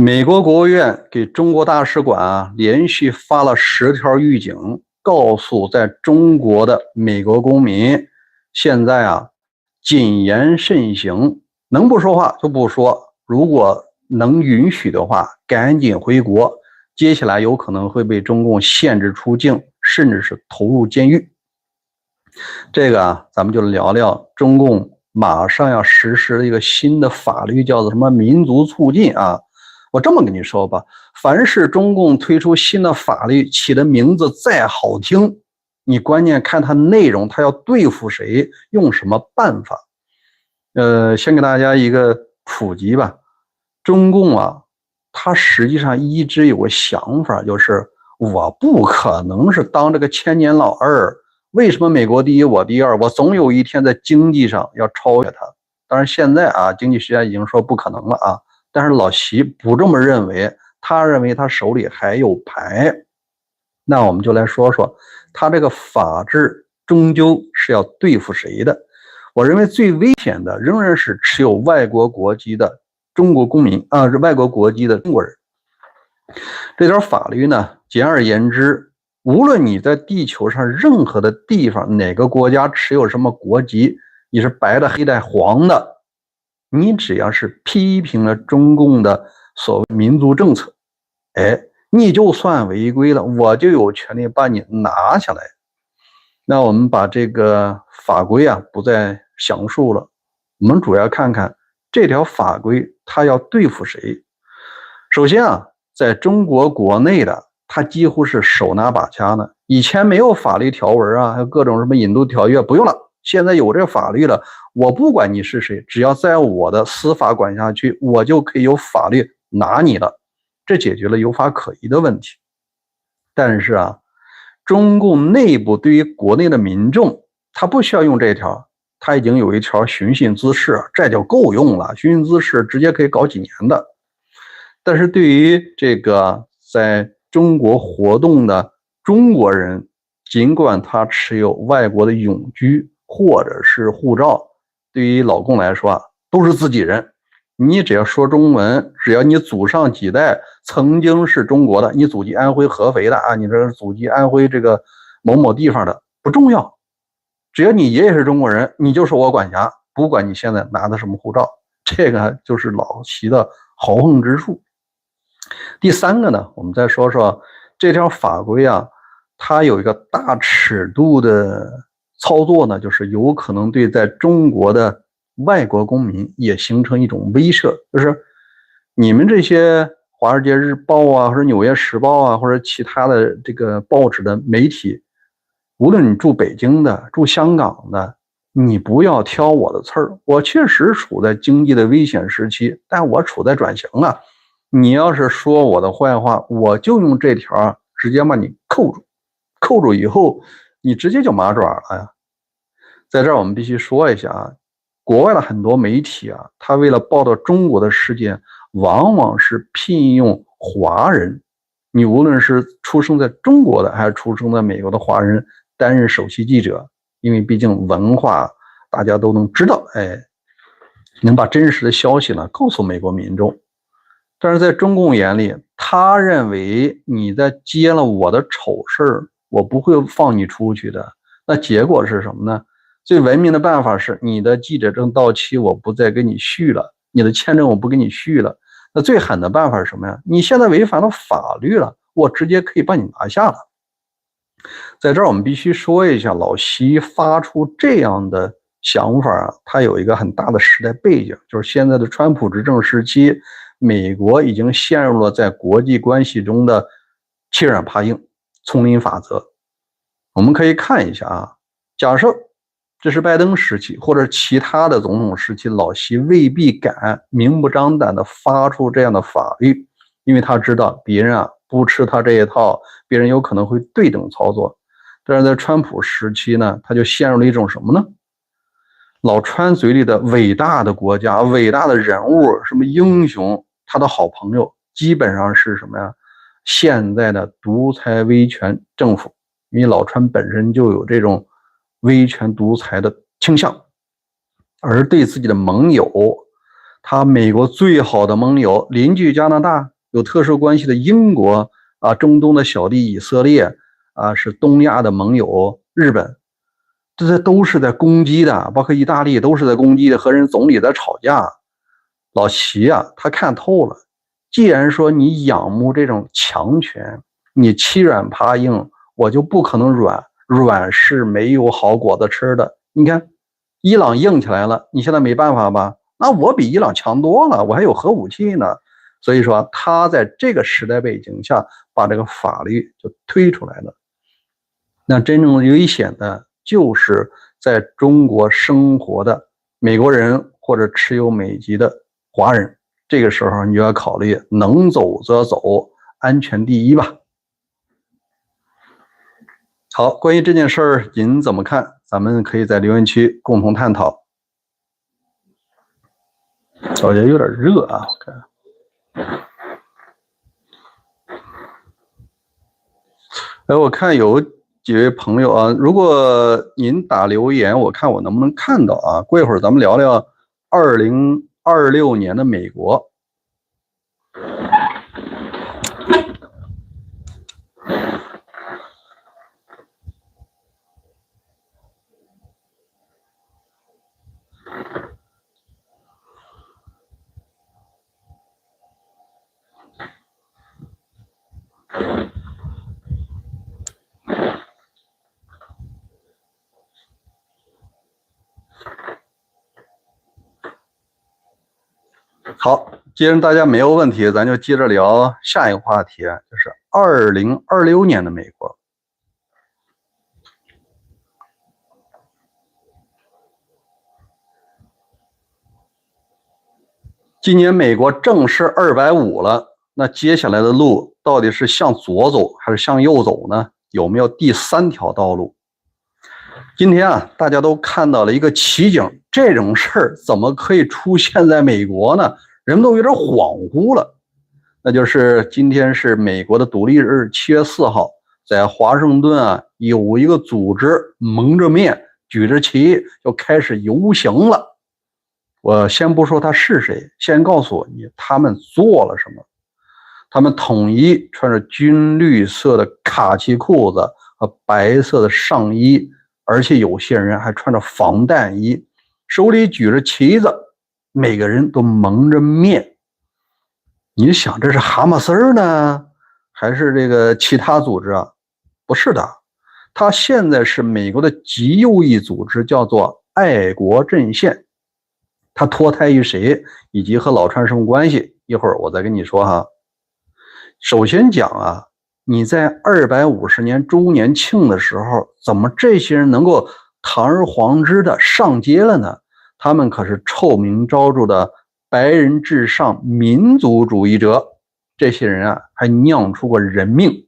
美国国务院给中国大使馆连续发了10条预警，告诉在中国的美国公民，现在谨言慎行，能不说话就不说，如果能允许的话，赶紧回国，接下来有可能会被中共限制出境，甚至是投入监狱。这个咱们就聊聊中共马上要实施的一个新的法律，叫做什么民族促进啊。我这么跟你说吧，凡是中共推出新的法律，起的名字再好听，你关键看它内容，它要对付谁，用什么办法。先给大家一个普及吧。中共它实际上一直有个想法，就是我不可能是当这个千年老二。为什么美国第一，我第二？我总有一天在经济上要超越它。当然现在经济学家已经说不可能了但是老习不这么认为，他认为他手里还有牌。那我们就来说说他这个法治终究是要对付谁的。我认为最危险的仍然是持有外国国籍的中国公民是外国国籍的中国人。这条法律呢，简而言之，无论你在地球上任何的地方，哪个国家持有什么国籍，你是白的、黑的、黄的，你只要是批评了中共的所谓民族政策，你就算违规了，我就有权利把你拿下来。那我们把这个法规不再详述了，我们主要看看这条法规它要对付谁。首先在中国国内的，它几乎是手拿把掐的。以前没有法律条文还有各种什么引渡条约，不用了。现在有这法律了，我不管你是谁，只要在我的司法管辖区，我就可以有法律拿你了。这解决了有法可依的问题。但是中共内部对于国内的民众，他不需要用这条，他已经有一条寻衅滋事，这就够用了。寻衅滋事直接可以搞几年的。但是对于这个在中国活动的中国人，尽管他持有外国的永居或者是护照，对于老共来说都是自己人。你只要说中文，只要你祖上几代曾经是中国的，你祖籍安徽合肥的你这祖籍安徽这个某某地方的不重要，只要你爷爷是中国人，你就是我管辖，不管你现在拿的什么护照。这个就是老习的豪横之处。第三个呢，我们再说说这条法规它有一个大尺度的操作呢，就是有可能对在中国的外国公民也形成一种威慑，就是你们这些华尔街日报或者纽约时报或者其他的这个报纸的媒体，无论你住北京的住香港的，你不要挑我的刺儿。我确实处在经济的危险时期，但我处在转型你要是说我的坏话，我就用这条直接把你扣住，扣住以后你直接就麻爪了呀。在这儿我们必须说一下国外的很多媒体他为了报道中国的事件，往往是聘用华人，你无论是出生在中国的还是出生在美国的华人担任首席记者，因为毕竟文化大家都能知道，能把真实的消息呢告诉美国民众。但是在中共眼里，他认为你在接了我的丑事我不会放你出去的。那结果是什么呢？最文明的办法是你的记者证到期，我不再给你续了，你的签证我不给你续了。那最狠的办法是什么呀？你现在违反了法律了，我直接可以把你拿下了。在这儿我们必须说一下，老习发出这样的想法它有一个很大的时代背景，就是现在的川普执政时期，美国已经陷入了在国际关系中的欺软怕硬、丛林法则。我们可以看一下假设这是拜登时期或者其他的总统时期，老习未必敢明目张胆的发出这样的法律，因为他知道别人不吃他这一套，别人有可能会对等操作。但是在川普时期呢，他就陷入了一种什么呢？老川嘴里的伟大的国家、伟大的人物、什么英雄，他的好朋友基本上是什么呀？现在的独裁威权政府，因为老川本身就有这种威权独裁的倾向，而对自己的盟友，他美国最好的盟友，邻居加拿大，有特殊关系的英国啊，中东的小弟以色列啊，是东亚的盟友日本，这都是在攻击的，包括意大利都是在攻击的，和人总理在吵架。老齐啊，他看透了，既然说你仰慕这种强权，你欺软怕硬，我就不可能软，软是没有好果子吃的。你看伊朗硬起来了，你现在没办法吧？那我比伊朗强多了，我还有核武器呢。所以说他在这个时代背景下把这个法律就推出来了。那真正危险的就是在中国生活的美国人或者持有美籍的华人，这个时候你就要考虑能走则走，安全第一吧。好，关于这件事儿您怎么看？咱们可以在留言区共同探讨。我觉得有点热啊，我看。我看有几位朋友啊，如果您打留言，我看我能不能看到啊？过一会儿咱们聊聊2026年的美国。好，既然大家没有问题，咱就接着聊下一个话题，就是2026年的美国。今年美国正式250了，那接下来的路到底是向左走还是向右走呢？有没有第3条道路？今天啊，大家都看到了一个奇景，这种事儿怎么可以出现在美国呢？人们都有点恍惚了。那就是今天是美国的独立日，7月4号，在华盛顿啊，有一个组织蒙着面举着旗就开始游行了。我先不说他是谁，先告诉你他们做了什么。他们统一穿着军绿色的卡其裤子和白色的上衣，而且有些人还穿着防弹衣，手里举着旗子，每个人都蒙着面。你想这是哈马斯呢，还是这个其他组织啊？不是的，他现在是美国的极右翼组织，叫做爱国阵线。他脱胎于谁，以及和老川什么关系？一会儿我再跟你说哈。首先讲啊，你在250年周年庆的时候，怎么这些人能够堂而皇之的上街了呢？他们可是臭名昭著的白人至上民族主义者，这些人啊还酿出过人命。